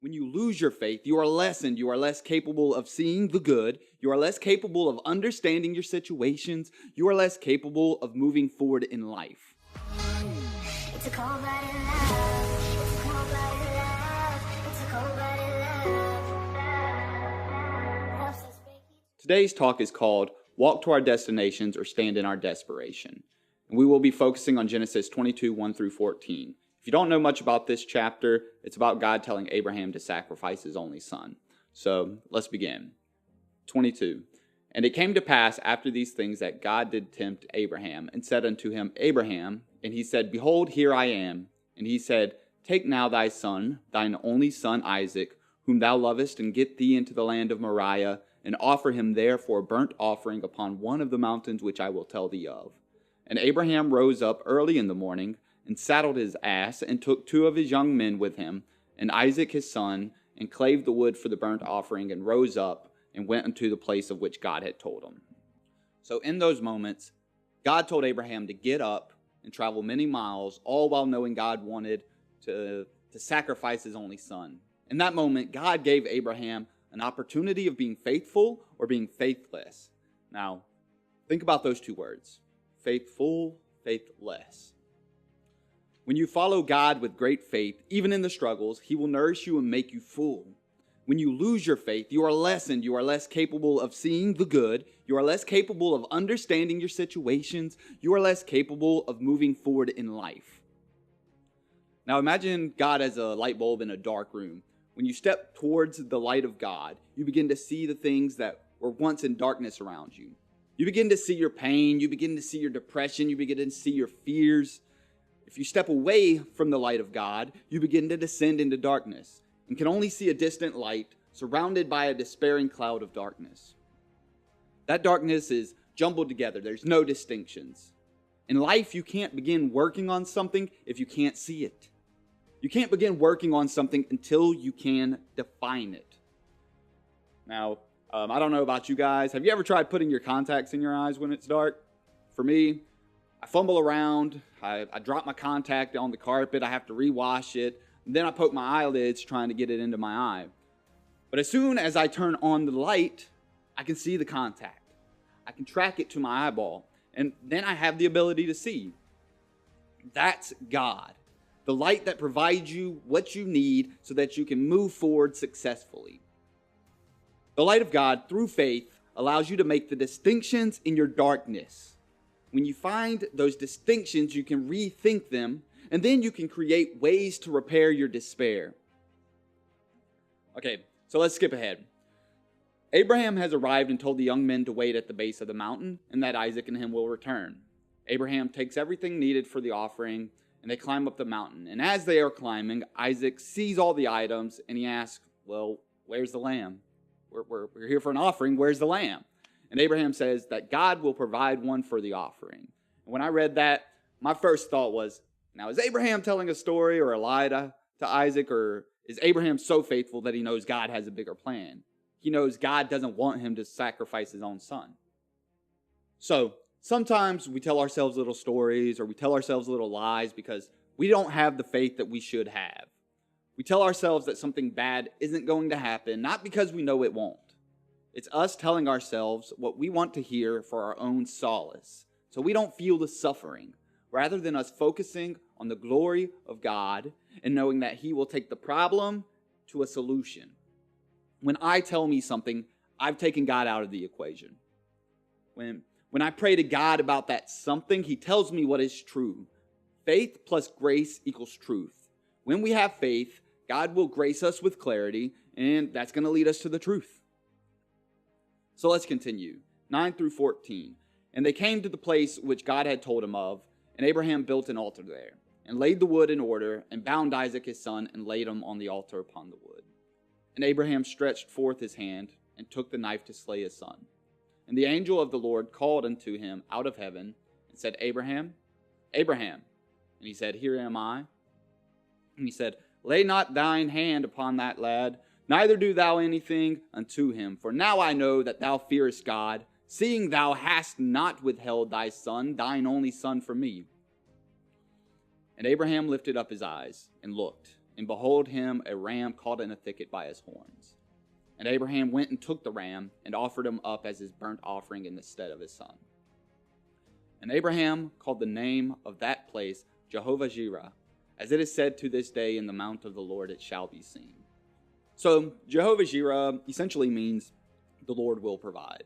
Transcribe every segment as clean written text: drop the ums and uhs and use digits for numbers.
When you lose your faith, you are lessened. You are less capable of seeing the good. You are less capable of understanding your situations. You are less capable of moving forward in life. It's a cold-blooded love. It's a cold-blooded love. It's a cold-blooded love. Today's talk is called Walk to Our Destinations or Stand in Our Desperation. And we will be focusing on Genesis 22, 1 through 14. If you don't know much about this chapter, it's about God telling Abraham to sacrifice his only son. So let's begin. 22. And it came to pass after these things that God did tempt Abraham, and said unto him, Abraham, and he said, Behold, here I am. And he said, Take now thy son, thine only son Isaac, whom thou lovest, and get thee into the land of Moriah, and offer him there for a burnt offering upon one of the mountains which I will tell thee of. And Abraham rose up early in the morning, and saddled his ass, and took 2 of his young men with him, and Isaac his son, and clave the wood for the burnt offering, and rose up, and went unto the place of which God had told him. So in those moments, God told Abraham to get up and travel many miles, all while knowing God wanted to sacrifice his only son. In that moment, God gave Abraham an opportunity of being faithful or being faithless. Now, think about those 2 words, faithful, faithless. When you follow God with great faith, even in the struggles, He will nourish you and make you full. When you lose your faith, you are lessened. You are less capable of seeing the good. You are less capable of understanding your situations. You are less capable of moving forward in life. Now imagine God as a light bulb in a dark room. When you step towards the light of God, you begin to see the things that were once in darkness around you. You begin to see your pain. You begin to see your depression. You begin to see your fears. If you step away from the light of God, you begin to descend into darkness and can only see a distant light surrounded by a despairing cloud of darkness. That darkness is jumbled together. There's no distinctions. In life, you can't begin working on something if you can't see it. You can't begin working on something until you can define it. Now, I don't know about you guys. Have you ever tried putting your contacts in your eyes when it's dark? For me, I fumble around, I drop my contact on the carpet, I have to rewash it, and then I poke my eyelids trying to get it into my eye. But as soon as I turn on the light, I can see the contact. I can track it to my eyeball, and then I have the ability to see. That's God, the light that provides you what you need so that you can move forward successfully. The light of God, through faith, allows you to make the distinctions in your darkness. When you find those distinctions, you can rethink them, and then you can create ways to repair your despair. Okay, so let's skip ahead. Abraham has arrived and told the young men to wait at the base of the mountain, and that Isaac and him will return. Abraham takes everything needed for the offering, and they climb up the mountain. And as they are climbing, Isaac sees all the items, and he asks, well, where's the lamb? We're here for an offering, where's the lamb? And Abraham says that God will provide one for the offering. And when I read that, my first thought was, now is Abraham telling a story or a lie to Isaac, or is Abraham so faithful that he knows God has a bigger plan? He knows God doesn't want him to sacrifice his own son. So sometimes we tell ourselves little stories or we tell ourselves little lies because we don't have the faith that we should have. We tell ourselves that something bad isn't going to happen, not because we know it won't. It's us telling ourselves what we want to hear for our own solace, so we don't feel the suffering, rather than us focusing on the glory of God and knowing that He will take the problem to a solution. When I tell me something, I've taken God out of the equation. When I pray to God about that something, He tells me what is true. Faith plus grace equals truth. When we have faith, God will grace us with clarity, and that's going to lead us to the truth. So let's continue. 9 through 14. And they came to the place which God had told him of, and Abraham built an altar there, and laid the wood in order, and bound Isaac his son, and laid him on the altar upon the wood. And Abraham stretched forth his hand, and took the knife to slay his son. And the angel of the Lord called unto him out of heaven, and said, Abraham, Abraham. And he said, Here am I. And he said, Lay not thine hand upon that lad, neither do thou anything unto him. For now I know that thou fearest God, seeing thou hast not withheld thy son, thine only son, from me. And Abraham lifted up his eyes and looked, and behold him a ram caught in a thicket by his horns. And Abraham went and took the ram and offered him up as his burnt offering in the stead of his son. And Abraham called the name of that place Jehovah-Jireh, as it is said to this day, in the mount of the Lord it shall be seen. So Jehovah-Jireh essentially means the Lord will provide.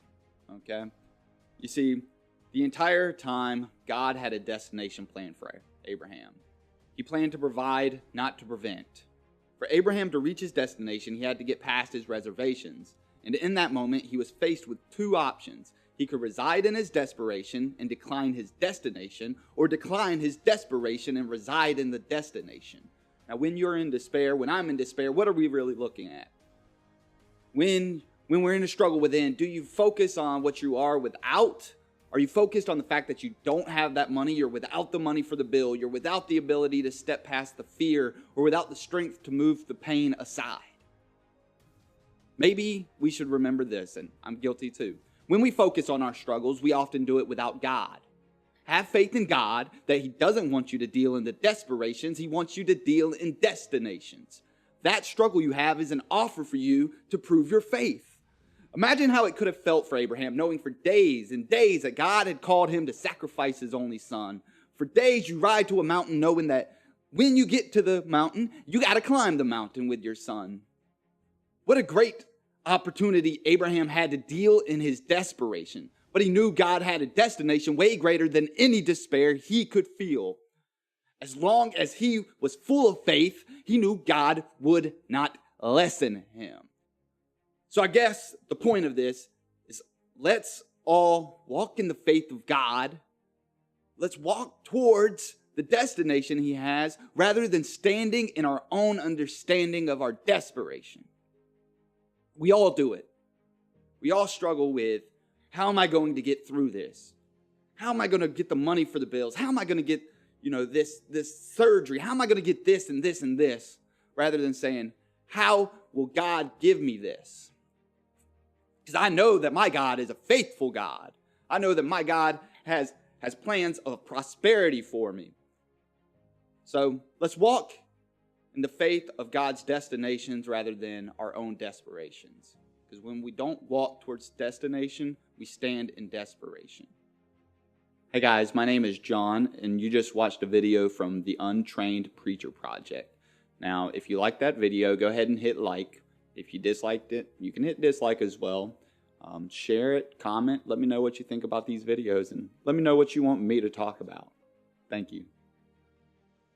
Okay? You see, the entire time, God had a destination plan for Abraham. He planned to provide, not to prevent. For Abraham to reach his destination, he had to get past his reservations. And in that moment, he was faced with two options. He could reside in his desperation and decline his destination, or decline his desperation and reside in the destination. Now, when you're in despair, when I'm in despair, what are we really looking at? When we're in a struggle within, do you focus on what you are without? Are you focused on the fact that you don't have that money? You're without the money for the bill. You're without the ability to step past the fear, or without the strength to move the pain aside. Maybe we should remember this, and I'm guilty too. When we focus on our struggles, we often do it without God. Have faith in God that He doesn't want you to deal in the desperations. He wants you to deal in destinations. That struggle you have is an offer for you to prove your faith. Imagine how it could have felt for Abraham, knowing for days and days that God had called him to sacrifice his only son. For days you ride to a mountain knowing that when you get to the mountain, you got to climb the mountain with your son. What a great opportunity Abraham had to deal in his desperation. But he knew God had a destination way greater than any despair he could feel. As long as he was full of faith, he knew God would not lessen him. So I guess the point of this is, let's all walk in the faith of God. Let's walk towards the destination He has, rather than standing in our own understanding of our desperation. We all do it. We all struggle with, how am I going to get through this? How am I going to get the money for the bills? How am I going to get, this surgery? How am I going to get this and this and this? Rather than saying, how will God give me this? Because I know that my God is a faithful God. I know that my God has plans of prosperity for me. So let's walk in the faith of God's destinations rather than our own desperations. Because when we don't walk towards destination, we stand in desperation. Hey guys, my name is John, and you just watched a video from the Untrained Preacher Project. Now, if you liked that video, go ahead and hit like. If you disliked it, you can hit dislike as well. Share it, comment, let me know what you think about these videos, and let me know what you want me to talk about. Thank you.